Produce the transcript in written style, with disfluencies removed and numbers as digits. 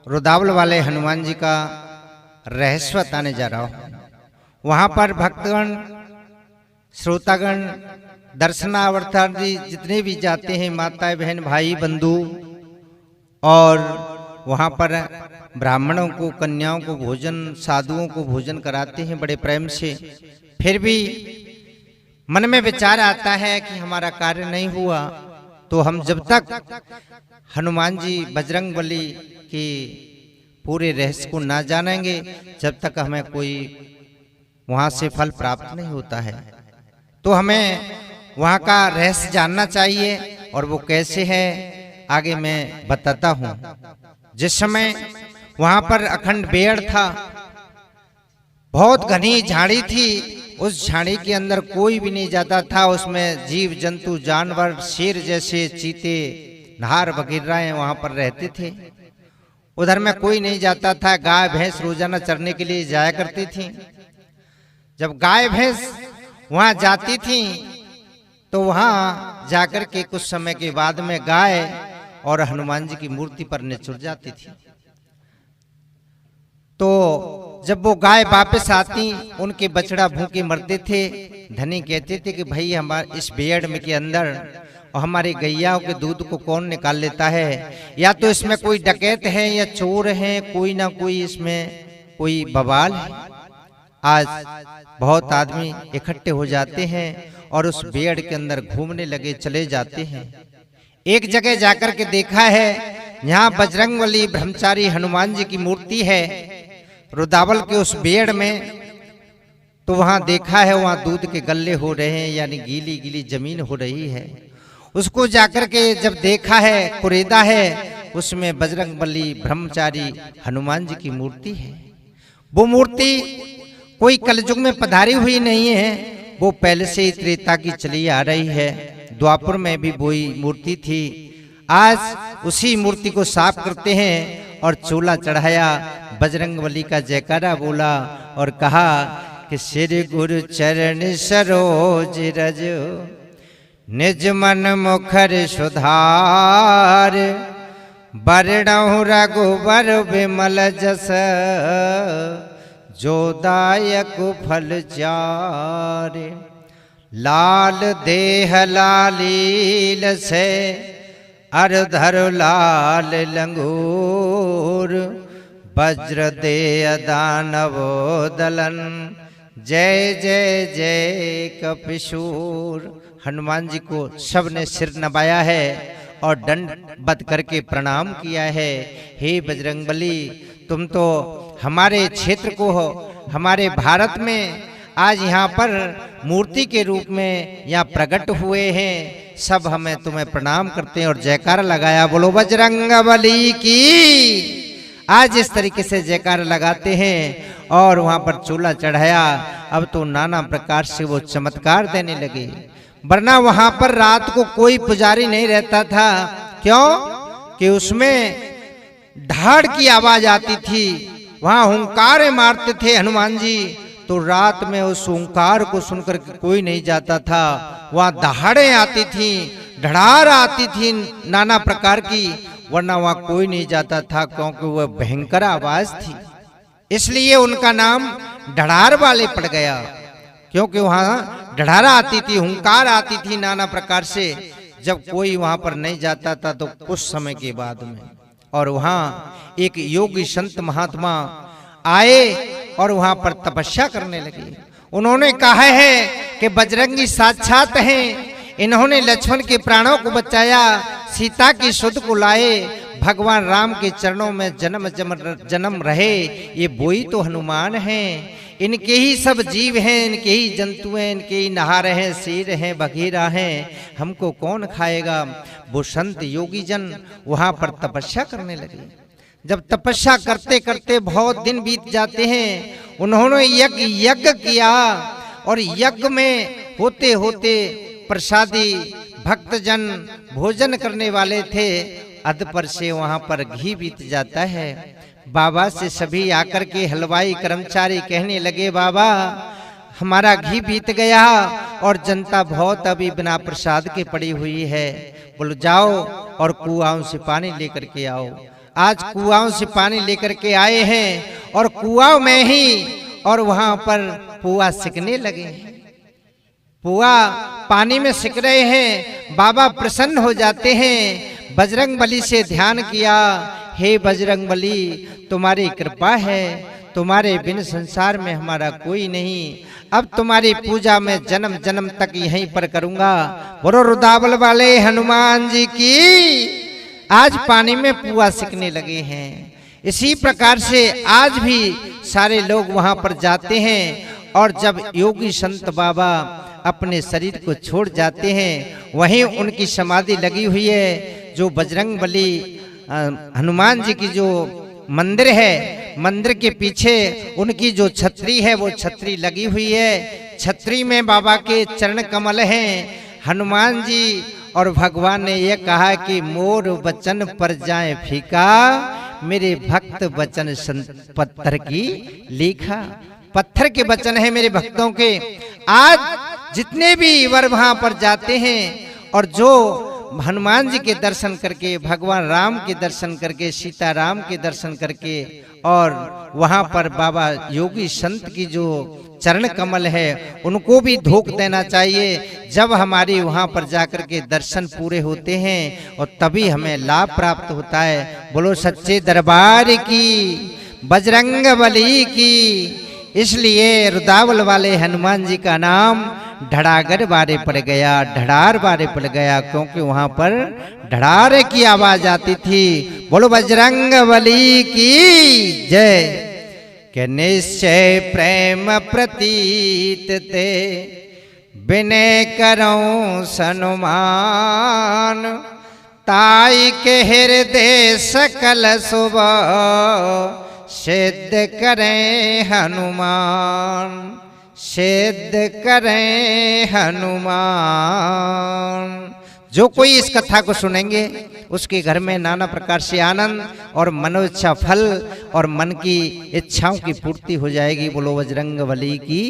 रुदावल वाले हनुमान जी का रहस्य बताने जा रहा हूँ। वहां पर भक्तगण, श्रोतागण, दर्शनार्थी जितने भी जाते हैं, माता बहन भाई बंधु, और वहां पर ब्राह्मणों को, कन्याओं को भोजन, साधुओं को भोजन कराते हैं बड़े प्रेम से। फिर भी मन में विचार आता है कि हमारा कार्य नहीं हुआ, तो हम जब तक हनुमान जी बजरंगबली की पूरे रहस्य को ना जानेंगे, जब तक हमें कोई वहां से फल प्राप्त नहीं होता है। तो हमें वहां का रहस्य जानना चाहिए, और वो कैसे है आगे मैं बताता हूँ। जिस समय वहां पर अखंड पेड़ था, बहुत घनी झाड़ी थी, उस झाड़ी के अंदर कोई भी नहीं जाता था। उसमें जीव जंतु, जानवर, शेर जैसे, चीते, नार वगैरह वहां पर रहते थे। उधर में कोई नहीं जाता था। गाय भैंस रोजाना चरने के लिए जाया करती थी। जब गाय भैंस वहां जाती थी तो वहां जाकर के कुछ समय के बाद में गाय और हनुमान जी की मूर्ति पर निचुर जाती थी। तो जब वो गाय वापस आती, उनके बछड़ा भूखे मरते थे। धनी कहते थे कि भाई हमारे इस भेड़ में के अंदर और हमारी गैयाओं के दूध को कौन निकाल लेता है? या तो इसमें कोई डकैत है या चोर है, कोई ना कोई इसमें कोई बवाल है। आज बहुत आदमी इकट्ठे हो जाते हैं और उस भेड़ के अंदर घूमने लगे, चले जाते हैं। एक जगह जाकर के देखा है, यहाँ बजरंगबली ब्रह्मचारी हनुमान जी की मूर्ति है रुदावल के उस भेड़ में। तो वहां देखा है, वहां दूध के गल्ले हो रहे हैं, यानी गीली गीली जमीन हो रही है। उसको जाकर के जब देखा है, कुरेदा है, उसमें बजरंगबली ब्रह्मचारी हनुमान जी की मूर्ति है। वो मूर्ति कोई कलयुग में पधारी हुई नहीं है, वो पहले से ही त्रेता की चली आ रही है। द्वापर में भी वही मूर्ति थी। आज उसी मूर्ति को साफ करते हैं और चोला चढ़ाया, बजरंगबली का जयकारा बोला और कहा कि श्री गुरु चरण सरोज रज, निज मन मुखर सुधार, बरणहु रघुबर विमल जस, जो दायक फल चारे। लाल देह लालील से, अरधर लाल लंगूर, वज्र दे दानवो दलन, जय जय जय कपिशूर। हनुमान जी को सबने सिर नवाया है और दंडवत करके प्रणाम किया है। हे बजरंगबली, तुम तो हमारे क्षेत्र को हो, हमारे भारत में आज यहाँ पर मूर्ति के रूप में यहाँ प्रकट हुए हैं। सब हमें तुम्हें प्रणाम करते हैं और जयकारा लगाया, बोलो बजरंगबली की। आज इस तरीके से जयकारा लगाते हैं और वहां पर चूल्हा चढ़ाया। अब तो नाना प्रकार से वो चमत्कार देने लगे, वरना वहां पर रात को कोई पुजारी नहीं रहता था। क्यों? कि उसमें ढाड़ की आवाज आती थी, वहां हुंकार मारते थे हनुमान जी, तो रात में उस हुंकार को सुनकर कोई नहीं जाता था। वहां दहाड़े आती थी, ढड़ार आती थी नाना प्रकार की, वरना वहां कोई नहीं जाता था, क्योंकि वह भयंकर आवाज थी। इसलिए उनका नाम ढड़ार वाले पड़ गया, क्योंकि वहां ढड़ारा आती थी, हुंकार आती थी नाना प्रकार से। जब कोई वहां पर नहीं जाता था तो कुछ समय के बाद में, और वहां एक योगी संत महात्मा आए और वहां पर तपस्या करने लगे। उन्होंने कहा है कि बजरंगी साक्षात हैं, इन्होंने लक्ष्मण के प्राणों को बचाया, सीता की सुध को लाए, भगवान राम के चरणों में जन्म रहे, ये वही तो हनुमान हैं। इनके ही सब जीव हैं, इनके ही जंतु हैं, इनके ही नहार हैं, शेर हैं, बघेरा हैं, हमको कौन खाएगा। वो संत योगी जन वहां पर तपस्या करने लगे। जब तपस्या करते करते बहुत दिन बीत जाते हैं, उन्होंने यज्ञ किया, और यज्ञ में होते होते प्रसादी भक्तजन भोजन करने वाले थे, अध पर से वहां पर घी बीत जाता है। बाबा से सभी आकर के हलवाई कर्मचारी कहने लगे, बाबा हमारा घी बीत गया और जनता बहुत अभी बिना प्रसाद के पड़ी हुई है, बोलो जाओ और कुआं से पानी लेकर के आओ। आज कुआओं से पानी लेकर के आए हैं और कुआओं में ही और वहां पर पुआ सिकने लगे हैं। पुआ पानी में सिक रहे हैं। बाबा प्रसन्न हो जाते हैं। बजरंगबली से ध्यान किया, हे बजरंगबली तुम्हारी कृपा है, तुम्हारे बिन संसार में हमारा कोई नहीं। अब तुम्हारी पूजा मैं जन्म जन्म तक यहीं पर करूंगा। बोलो रुदावल वाले हनुमान जी की। आज पानी में पुआ सिकने लगे हैं। इसी प्रकार से आज भी सारे लोग वहां पर जाते हैं और जब योगी संत बाबा अपने शरीर को छोड़ जाते हैं, वहीं उनकी समाधि लगी हुई है। जो बजरंगबली हनुमान जी की जो मंदिर है, मंदिर के पीछे उनकी जो छतरी है वो छतरी लगी हुई है। छतरी में बाबा के चरण कमल हैं। हनुमान जी और भगवान ने यह कहा कि मोर वचन पर जाए फीका, मेरे भक्त वचन पत्थर की लेखा। पत्थर के वचन है मेरे भक्तों के। आज जितने भी वर वहां पर जाते हैं और जो हनुमान जी के दर्शन करके, भगवान राम के दर्शन करके, सीता राम के दर्शन करके और वहां पर बाबा योगी संत की जो चरण कमल है उनको भी धोख देना चाहिए। जब हमारी वहां पर जाकर के दर्शन पूरे होते हैं और तभी हमें लाभ प्राप्त होता है। बोलो सच्चे दरबार की, बजरंगबली की। इसलिए रुदावल वाले हनुमान जी का नाम ढड़ागर बारे पड़ गया, ढड़ार बारे पड़ गया, क्योंकि वहां पर ढड़ारे की आवाज आती थी। बोलो बजरंगबली की जय। के निश्चय प्रेम प्रतीत ते बिनय करऊं सनुमान, ताई के हृदय सकल शुभ सिद्ध करें हनुमान, सिद्ध करें हनुमान। जो कोई इस कथा को सुनेंगे उसके घर में नाना प्रकार से आनंद और मनोइच्छा फल और मन की इच्छाओं की पूर्ति हो जाएगी। बोलो बजरंगबली की।